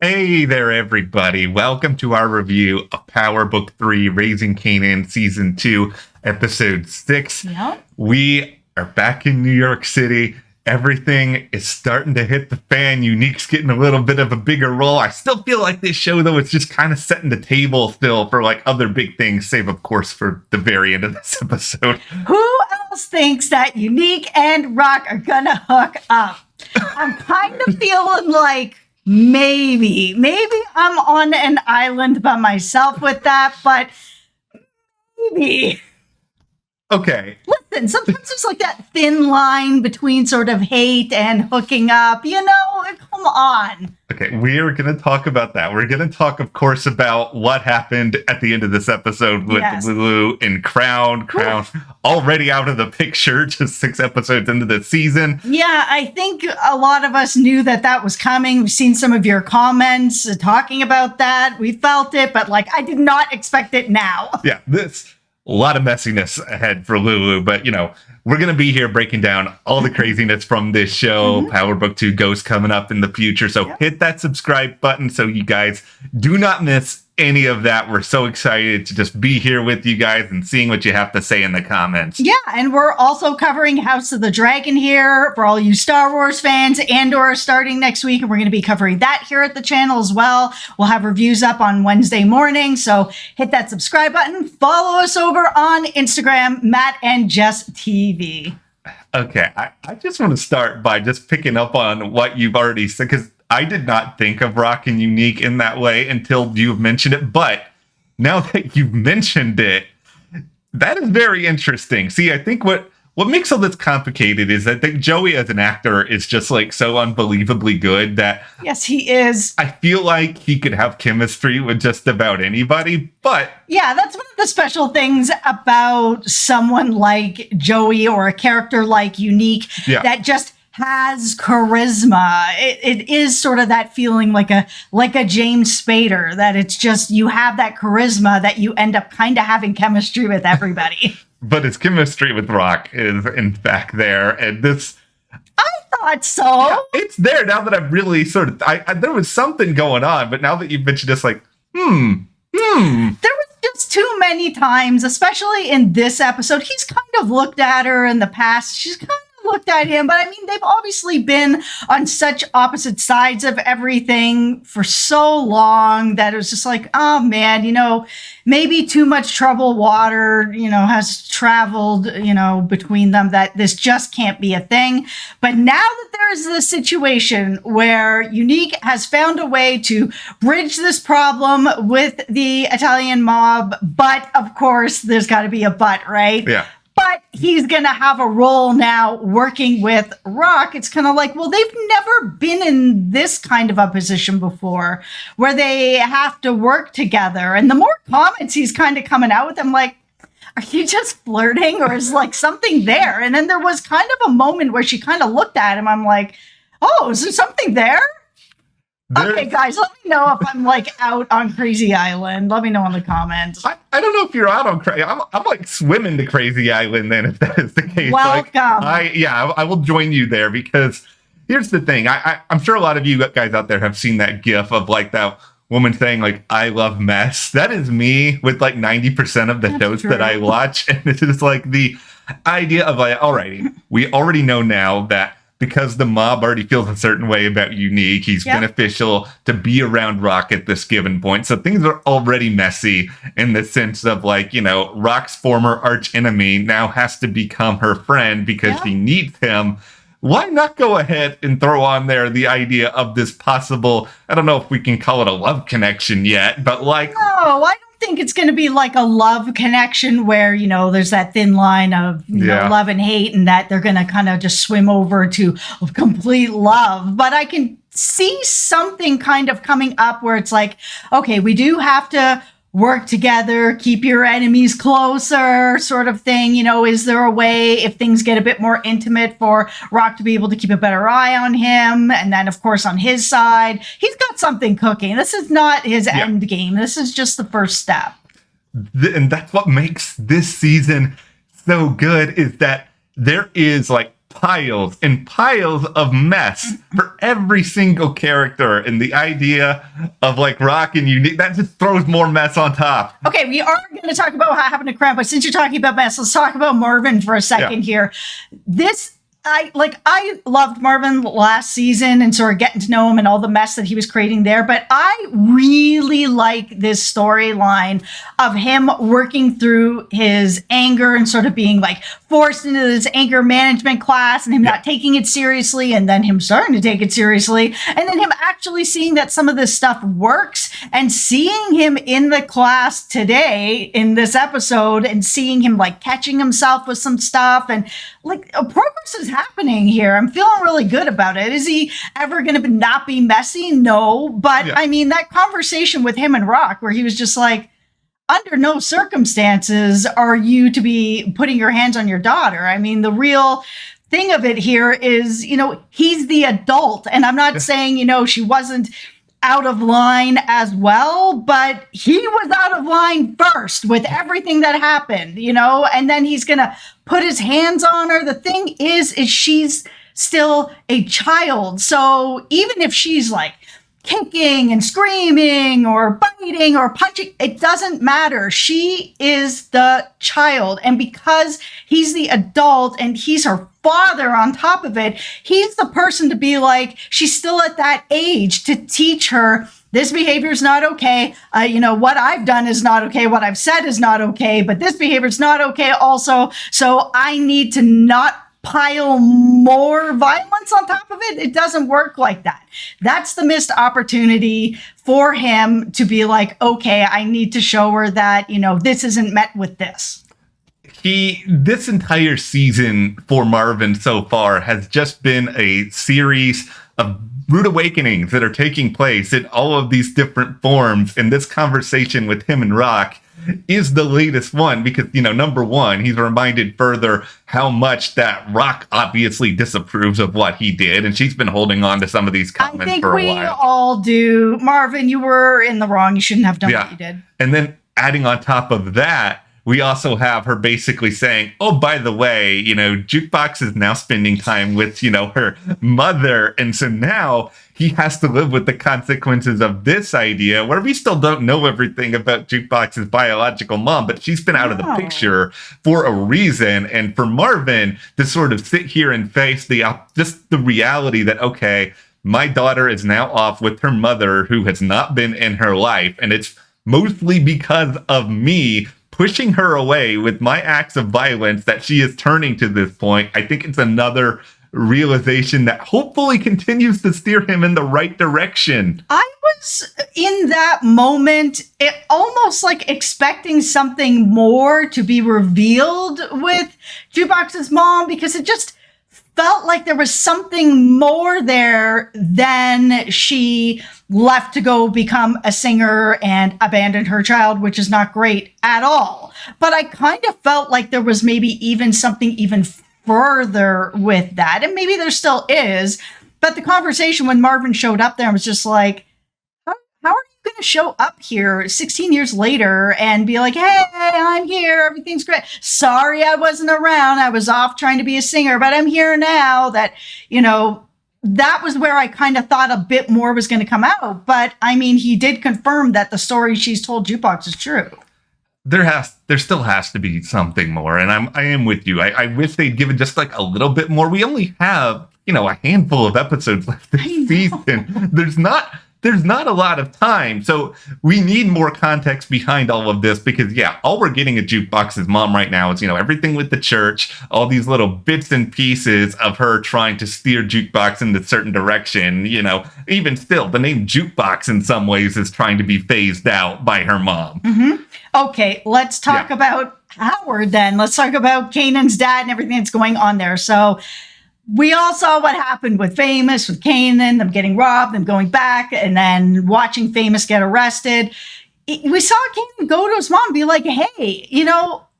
Hey there, everybody. Welcome to our review of Power Book 3, Raising Kanan, Season 2, Episode 6. Yep. We are back in New York City. Everything is starting to hit the fan. Unique's getting a little bit of a bigger role. I still feel like this show, though, it's just kind of setting the table still for like other big things, save, of course, for the very end of this episode. Who else thinks that Unique and Raq are gonna hook up? I'm kind of feeling like maybe I'm on an island by myself with that, but maybe. Okay. Listen, sometimes there's like that thin line between sort of hate and hooking up, come on. Okay, we're going to talk about that. We're going to talk, of course, about what happened at the end of this episode with Lulu and Crown. Crown already out of the picture, just 6 episodes into the season. Yeah, I think a lot of us knew that was coming. We've seen some of your comments talking about that. We felt it, but I did not expect it now. Yeah, a lot of messiness ahead for Lulu, but we're going to be here breaking down all the craziness from this show. Mm-hmm. Power Book 2 Ghost coming up in the future. So hit that subscribe button so you guys do not miss any of that. We're so excited to just be here with you guys and seeing what you have to say in the comments. Yeah, and we're also covering House of the Dragon here for all you Star Wars fans. Andor starting next week, and we're going to be covering that here at the channel as well. We'll have reviews up on Wednesday morning, so hit that subscribe button. Follow us over on Instagram, Matt and Jess TV. Okay, I just want to start by just picking up on what you've already said, because I did not think of Raq and Unique in that way until you've mentioned it. But now that you've mentioned it, that is very interesting. See, I think what makes all this complicated is that Joey as an actor is just so unbelievably good that... Yes, he is. I feel like he could have chemistry with just about anybody, but... Yeah, that's one of the special things about someone like Joey or a character like Unique that just has charisma. It is sort of that feeling like a James Spader, that it's just you have that charisma that you end up kind of having chemistry with everybody. But his chemistry with Raq is in fact there, and this... I thought so. Yeah, it's there now that I've really sort of... there was something going on, but now that you've mentioned this, There was just too many times, especially in this episode. He's kind of looked at her in the past. She's kind of looked at him, but I mean, they've obviously been on such opposite sides of everything for so long that it was just oh man, maybe too much troubled water, has traveled, between them, that this just can't be a thing. But now that there's this situation where Unique has found a way to bridge this problem with the Italian mob, but of course, there's got to be a but, right? Yeah. But he's going to have a role now working with Raq. It's kind of well, they've never been in this kind of a position before where they have to work together. And the more comments he's kind of coming out with, I'm like, are you just flirting or is something there? And then there was kind of a moment where she kind of looked at him. I'm like, oh, is there something there? Okay, guys, let me know if I'm out on Crazy Island. Let me know in the comments. I don't know if you're out on Crazy. I'm swimming to Crazy Island then, if that is the case. Welcome. I will join you there, because here's the thing. I'm sure a lot of you guys out there have seen that gif of that woman saying I love mess. That is me with 90% of the shows that I watch. And it's just the idea of alrighty, we already know now that because the mob already feels a certain way about Unique, he's beneficial to be around Raq at this given point. So things are already messy in the sense of Raq's former arch enemy now has to become her friend because she needs him. Why not go ahead and throw on there the idea of this possible, I don't know if we can call it a love connection yet, but No, I don't think it's going to be a love connection where, there's that thin line of love and hate, and that they're going to kind of just swim over to complete love. But I can see something kind of coming up where it's okay, we do have to work together, keep your enemies closer, sort of thing. Is there a way, if things get a bit more intimate, for Raq to be able to keep a better eye on him? And then, of course, on his side, he's got something cooking. This is not his end game. This is just the first step. And that's what makes this season so good, is that there is piles and piles of mess for every single character, and the idea of like Raq and Unique, that just throws more mess on top. Okay, we are going to talk about what happened to Cramp, but since you're talking about mess, let's talk about Marvin for a second here. I loved Marvin last season and sort of getting to know him and all the mess that he was creating there. But I really like this storyline of him working through his anger and sort of being like forced into this anger management class and him not taking it seriously, and then him starting to take it seriously, and then him actually seeing that some of this stuff works, and seeing him in the class today in this episode and seeing him like catching himself with some stuff, and like progress is happening here. I'm feeling really good about it. Is he ever going to not be messy? No. But I mean, that conversation with him and Raq where he was just like, under no circumstances are you to be putting your hands on your daughter. I mean, the real thing of it here is, he's the adult. And I'm not saying, she wasn't out of line as well, but he was out of line first with everything that happened, and then he's going to put his hands on her. The thing is she's still a child. So even if she's like kicking and screaming or biting or punching, it doesn't matter. She is the child. And because he's the adult and he's her father on top of it, he's the person to be like, she's still at that age to teach her this behavior is not okay. What I've done is not okay. What I've said is not okay, but this behavior is not okay also. So I need to not pile more violence on top of it. It doesn't work like that. That's the missed opportunity for him to be like, okay, I need to show her that, this isn't met with this. This entire season for Marvin so far has just been a series of rude awakenings that are taking place in all of these different forms. And this conversation with him and Raq is the latest one because, number one, he's reminded further how much that Raq obviously disapproves of what he did. And she's been holding on to some of these comments for a while. I think we all do. Marvin, you were in the wrong. You shouldn't have done what you did. And then adding on top of that, we also have her basically saying, oh, by the way, Jukebox is now spending time with, her mother. And so now he has to live with the consequences of this idea where we still don't know everything about Jukebox's biological mom, but she's been out of the picture for a reason. And for Marvin to sort of sit here and face just the reality that, okay, my daughter is now off with her mother who has not been in her life. And it's mostly because of me pushing her away with my acts of violence that she is turning to this point. I think it's another realization that hopefully continues to steer him in the right direction. I was in that moment almost like expecting something more to be revealed with Jukebox's mom, because it just felt like there was something more there than she left to go become a singer and abandoned her child, which is not great at all. But I kind of felt like there was maybe even something even further with that. And maybe there still is. But the conversation when Marvin showed up there was just like, how are you going to show up here 16 years later and be like, hey, I'm here. Everything's great. Sorry, I wasn't around. I was off trying to be a singer, but I'm here now. That, that was where I kind of thought a bit more was going to come out. But I mean, he did confirm that the story she's told Jukebox is true. There still has to be something more. And I am with you. I wish they'd given just like a little bit more. We only have, a handful of episodes left this season. There's not a lot of time. So we need more context behind all of this because, all we're getting at Jukebox's mom right now is, everything with the church, all these little bits and pieces of her trying to steer Jukebox in a certain direction. Even still, the name Jukebox in some ways is trying to be phased out by her mom. Mm-hmm. Okay, let's talk about Howard then. Let's talk about Kanan's dad and everything that's going on there. So we all saw what happened with Famous, with Kanan, them getting robbed, them going back, and then watching Famous get arrested. We saw Kanan go to his mom and be like, hey,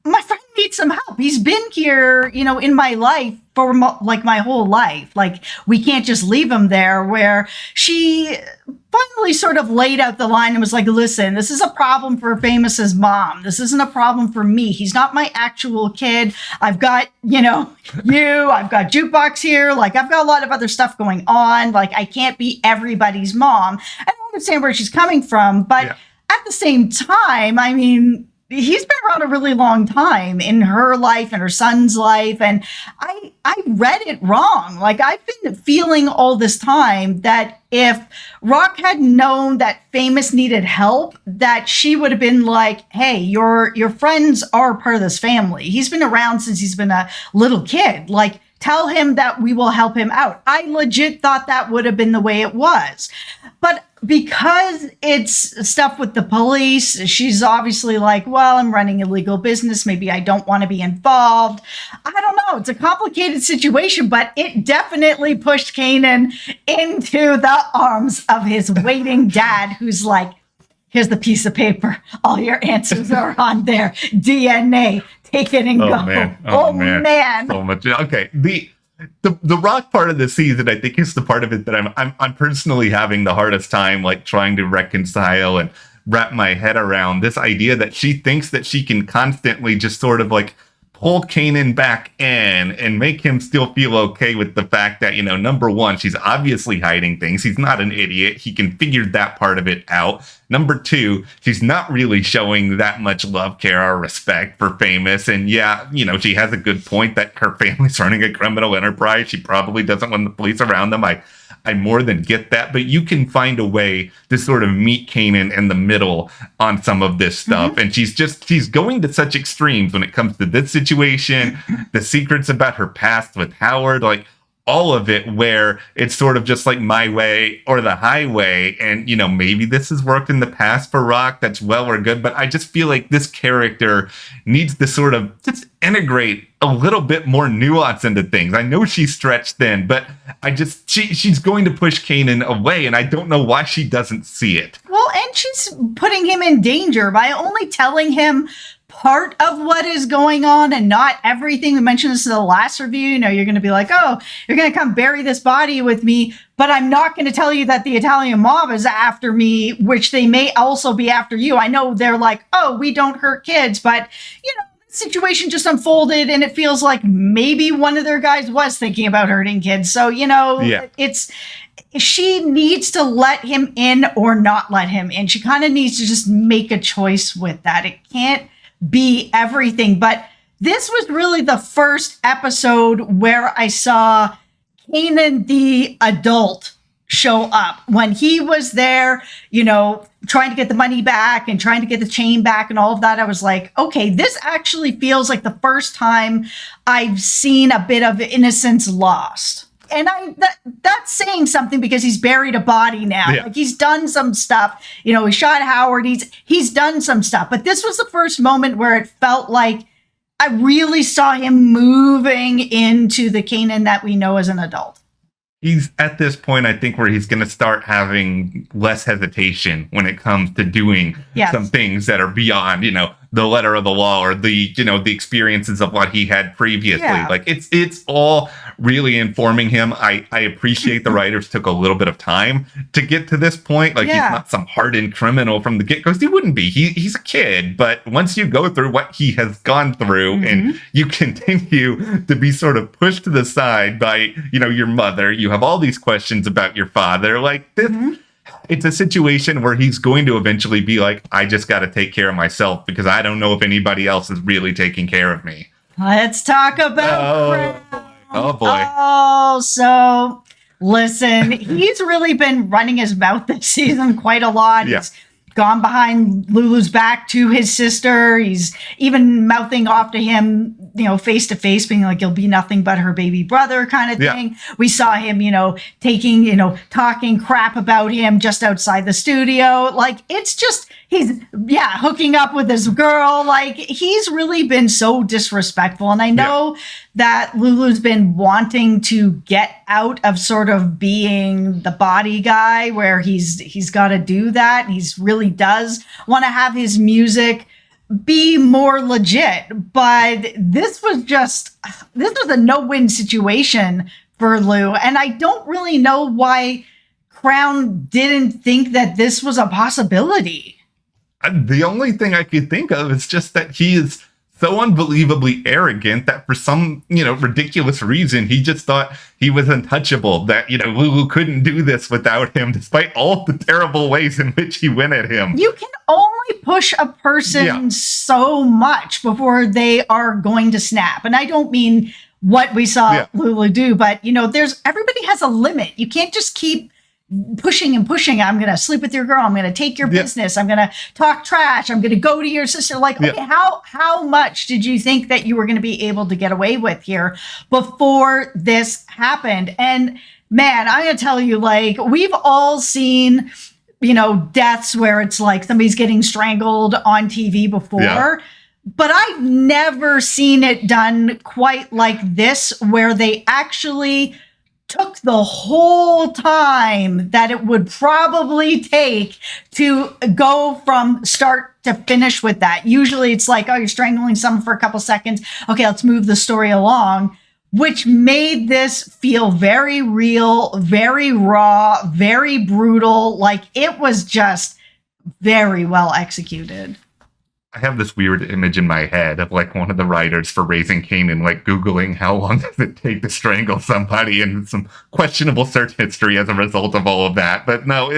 my friend needs some help. He's been here, in my life for my whole life. Like, we can't just leave him there. Where she finally sort of laid out the line and was like, listen, this is a problem for Famous's mom. This isn't a problem for me. He's not my actual kid. I've got, I've got Jukebox here. Like, I've got a lot of other stuff going on. Like, I can't be everybody's mom. I don't understand where she's coming from, but at the same time, I mean, he's been around a really long time in her life and her son's life. And I read it wrong. Like, I've been feeling all this time that if Raq had known that Famous needed help, that she would have been like, hey, your friends are part of this family. He's been around since he's been a little kid. Like, tell him that we will help him out. I legit thought that would have been the way it was. But because it's stuff with the police, she's obviously like, well, I'm running a legal business. Maybe I don't want to be involved. I don't know. It's a complicated situation, but it definitely pushed Kanan into the arms of his waiting dad, who's like, here's the piece of paper. All your answers are on there. DNA. Take it and go. Man. Oh, man. So much. Okay. The Raq part of the season, I think, is the part of it that I'm personally having the hardest time, like, trying to reconcile and wrap my head around this idea that she thinks that she can constantly just sort of like pull Kanan back in and make him still feel okay with the fact that, number one, she's obviously hiding things. He's not an idiot. He can figure that part of it out. Number two, she's not really showing that much love, care, or respect for Famous. And yeah, she has a good point that her family's running a criminal enterprise. She probably doesn't want the police around them. I more than get that, but you can find a way to sort of meet Kanan in the middle on some of this stuff. Mm-hmm. And she's going to such extremes when it comes to this situation, the secrets about her past with Howard, like all of it, where it's sort of just like my way or the highway. And, maybe this has worked in the past for Raq. That's well or good, but I just feel like this character needs to sort of just integrate a little bit more nuance into things. I know she's stretched thin, but she's going to push Kanan away, and I don't know why she doesn't see it. Well, and she's putting him in danger by only telling him part of what is going on and not everything. We mentioned this in the last review. You're going to be like, oh, you're going to come bury this body with me, but I'm not going to tell you that the Italian mob is after me, which they may also be after you. I know they're like, oh, we don't hurt kids, but, the situation just unfolded and it feels like maybe one of their guys was thinking about hurting kids. So, she needs to let him in or not let him in. She kind of needs to just make a choice with that. It can't be everything. But this was really the first episode where I saw Kanan the adult show up. When he was there, trying to get the money back and trying to get the chain back and all of that, I was like, okay, this actually feels like the first time I've seen a bit of innocence lost. And that's saying something because he's buried a body now. Yeah. Like, he's done some stuff. He shot Howard. He's done some stuff. But this was the first moment where it felt like I really saw him moving into the Kanan that we know as an adult. He's at this point, I think, where he's going to start having less hesitation when it comes to doing some things that are beyond, the letter of the law or the experiences of what he had previously. Yeah. Like, it's all really informing him. I appreciate the writers took a little bit of time to get to this point. Like, he's not some hardened criminal from the get-go. He wouldn't be. He's a kid. But once you go through what he has gone through and you continue to be sort of pushed to the side by, your mother, you have all these questions about your father. Like, this, it's a situation where he's going to eventually be like, I just got to take care of myself because I don't know if anybody else is really taking care of me. Let's talk about Oh, boy. Oh, so listen, he's really been running his mouth this season quite a lot. Yeah. He's gone behind Lulu's back to his sister. He's even mouthing off to him, face to face, being like, he'll be nothing but her baby brother kind of thing. Yeah. We saw him, talking crap about him just outside the studio. Like, it's just, he's hooking up with this girl. Like, he's really been so disrespectful. And I know that Lulu's been wanting to get out of sort of being the body guy where he's got to do that. And he's really does want to have his music be more legit. But this was a no-win situation for Lou. And I don't really know why Crown didn't think that this was a possibility. The only thing I could think of is just that he is so unbelievably arrogant that for some, ridiculous reason, he just thought he was untouchable, that, Lulu couldn't do this without him, despite all the terrible ways in which he went at him. You can only push a person so much before they are going to snap. And I don't mean what we saw Lulu do, but, everybody has a limit. You can't just keep pushing and pushing. I'm going to sleep with your girl. I'm going to take your business. I'm going to talk trash. I'm going to go to your sister. Like, okay, how much did you think that you were going to be able to get away with here before this happened? And man, I'm going to tell you, like, we've all seen, deaths where it's like somebody's getting strangled on TV before. But I've never seen it done quite like this, where they actually took the whole time that it would probably take to go from start to finish with that. Usually it's like, oh, you're strangling someone for a couple seconds. Okay, let's move the story along, which made this feel very real, very raw, very brutal. Like, it was just very well executed. I have this weird image in my head of like one of the writers for Raising Kanan, like Googling how long does it take to strangle somebody, and some questionable search history as a result of all of that. But no,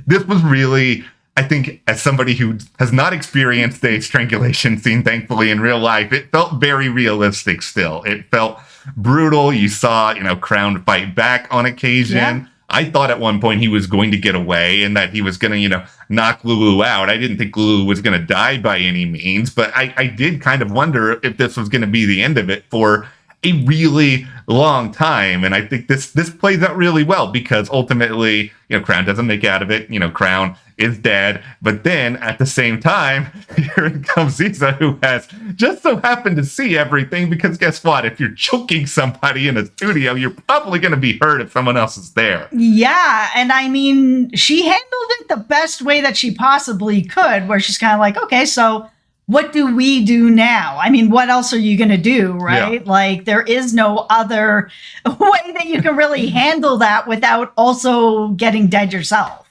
this was really, I think, as somebody who has not experienced a strangulation scene, thankfully, in real life, it felt very realistic still. It felt brutal. You saw, Crown fight back on occasion. Yeah. I thought at one point he was going to get away and that he was going to, knock Lulu out. I didn't think Lulu was going to die by any means, but I did kind of wonder if this was going to be the end of it for a really long time. And I think this plays out really well, because ultimately, Crown doesn't make out of it. Crown is dead. But then at the same time, here comes Ziza, who has just so happened to see everything, because guess what? If you're choking somebody in a studio, you're probably going to be hurt if someone else is there. Yeah. And I mean, she handled it the best way that she possibly could, where she's kind of like, okay, so what do we do now? I mean, what else are you going to do, right? Yeah. Like, there is no other way that you can really handle that without also getting dead yourself.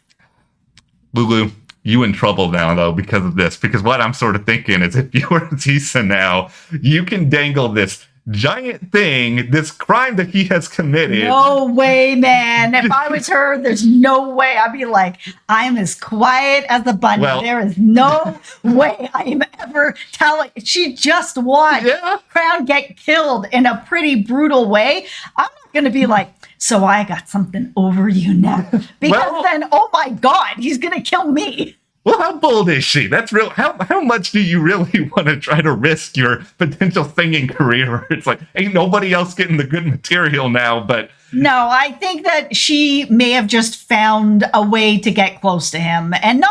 Lulu, you in trouble now, though, because of this. Because what I'm sort of thinking is, if you were Tisa now, you can dangle this giant thing, this crime that he has committed. No way, man. If I was her, there's no way. I'd be like, I'm as quiet as the bunny. Well, there is no way I am ever telling. She just watched Crown get killed in a pretty brutal way. I'm not going to be like, so I got something over you now. Because then, oh my God, he's going to kill me. Well, how bold is she? That's real. How much do you really want to try to risk your potential singing career? Where it's like, ain't nobody else getting the good material now, but... No, I think that she may have just found a way to get close to him. And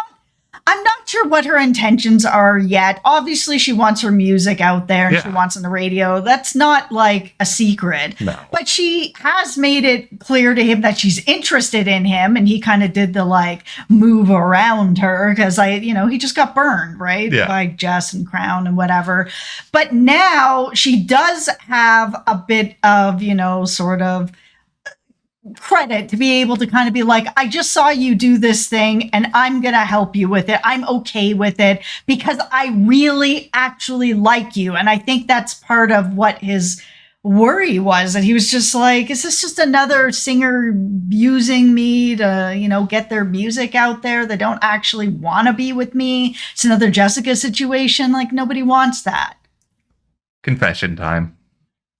I'm not sure what her intentions are yet. Obviously, she wants her music out there and she wants on the radio. That's not like a secret. No. But she has made it clear to him that she's interested in him. And he kind of did the like move around her because he just got burned, right? Yeah. By Jess and Crown and whatever. But now she does have a bit of, sort of credit to be able to kind of be like, I just saw you do this thing and I'm going to help you with it. I'm okay with it because I really actually like you. And I think that's part of what his worry was, that he was just like, is this just another singer using me to, get their music out there? They don't actually want to be with me. It's another Jessica situation. Like, nobody wants that. Confession time.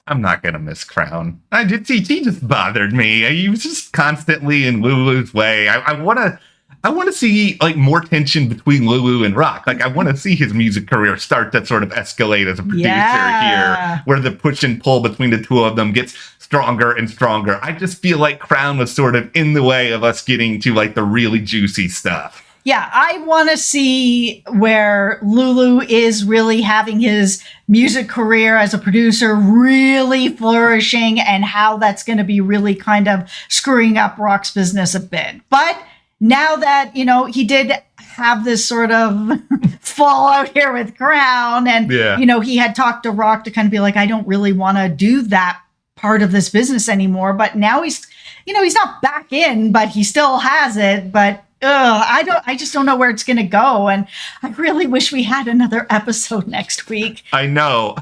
I'm not going to miss Crown. He just bothered me. He was just constantly in Lulu's way. I want to see like more tension between Lulu and Raq. Like, I want to see his music career start to sort of escalate as a producer here, where the push and pull between the two of them gets stronger and stronger. I just feel like Crown was sort of in the way of us getting to like the really juicy stuff. Yeah, I want to see where Lulu is really having his music career as a producer really flourishing, and how that's going to be really kind of screwing up Raq's business a bit. But now that, he did have this sort of fallout here with Crown. And, you know, he had talked to Raq to kind of be like, I don't really want to do that part of this business anymore. But now he's, you know, he's not back in, but he still has it. But I just don't know where it's going to go. And I really wish we had another episode next week. I know.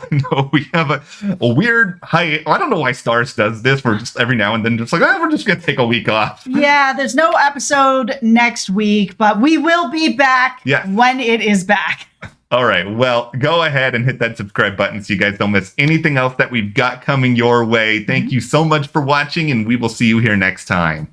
We have a weird high. I don't know why Starz does this. We're just every now and then just like, we're just going to take a week off. Yeah, there's no episode next week, but we will be back when it is back. All right. Well, go ahead and hit that subscribe button so you guys don't miss anything else that we've got coming your way. Thank you so much for watching, and we will see you here next time.